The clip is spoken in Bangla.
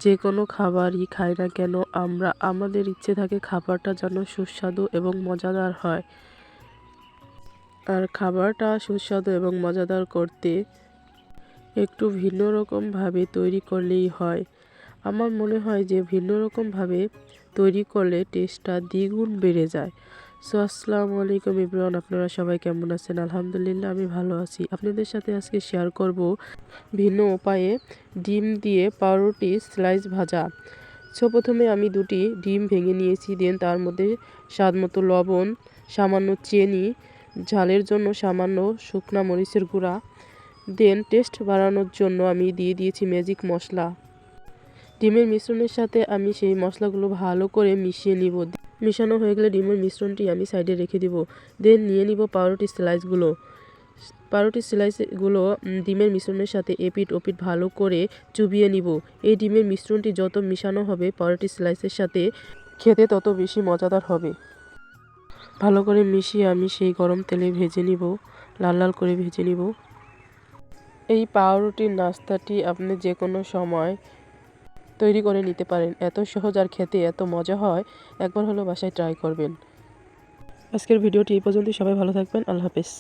যে কোনো খাবারই খাই না কেন আমরা আমাদের ইচ্ছে থাকে খাবারটা যেন সুস্বাদু এবং মজাদার হয়। আর খাবারটা সুস্বাদু এবং মজাদার করতে একটু ভিন্ন রকমভাবে তৈরি করলেই হয়। আমার মনে হয় যে ভিন্ন রকমভাবে তৈরি করলে টেস্টটা দ্বিগুণ বেড়ে যায়। সো আসসালামু আলাইকুম এভরিওয়ান, আপনারা সবাই কেমন আছেন? আলহামদুলিল্লাহ আমি ভালো আছি। আপনাদের সাথে আজকে শেয়ার করব ভিন্ন উপায়ে ডিম দিয়ে পাউরুটি স্লাইস ভাজা। সো প্রথমে আমি দুটি ডিম ভেঙে নিয়েছি, দেন তার মধ্যে স্বাদ মতো লবণ, সামান্য চিনি, ঝালের জন্য সামান্য শুকনা মরিচের গুঁড়া, দেন টেস্ট বাড়ানোর জন্য আমি দিয়ে দিয়েছি ম্যাজিক মশলা। ডিমের মিশ্রণের সাথে আমি সেই মশলাগুলো ভালো করে মিশিয়ে নিব। মিশানো হয়ে গেলে ডিমের মিশ্রণটি আমি সাইডে রেখে দিব। দেন নিয়ে নিব পাউরুটি স্লাইসগুলো। পাউরুটি স্লাইসগুলো ডিমের মিশ্রণের সাথে এপিট ওপিট ভালো করে চুবিয়ে নিব। এই ডিমের মিশ্রণটি যত মিশানো হবে পাউরুটি স্লাইসের সাথে, খেতে তত বেশি মজাদার হবে। ভালো করে মিশিয়ে আমি সেই গরম তেলে ভেজে নিব, লাল লাল করে ভেজে নিব। এই পাউরুটির নাস্তাটি আপনি যে কোনো সময় তৈরি করে নিতে পারেন। এত সহজ আর খেতে এত মজা হয়, একবার হলো বাসায় ট্রাই করবেন। আজকের ভিডিওটি এই পর্যন্তই। সবাই ভালো থাকবেন। আল্লাহ হাফেজ।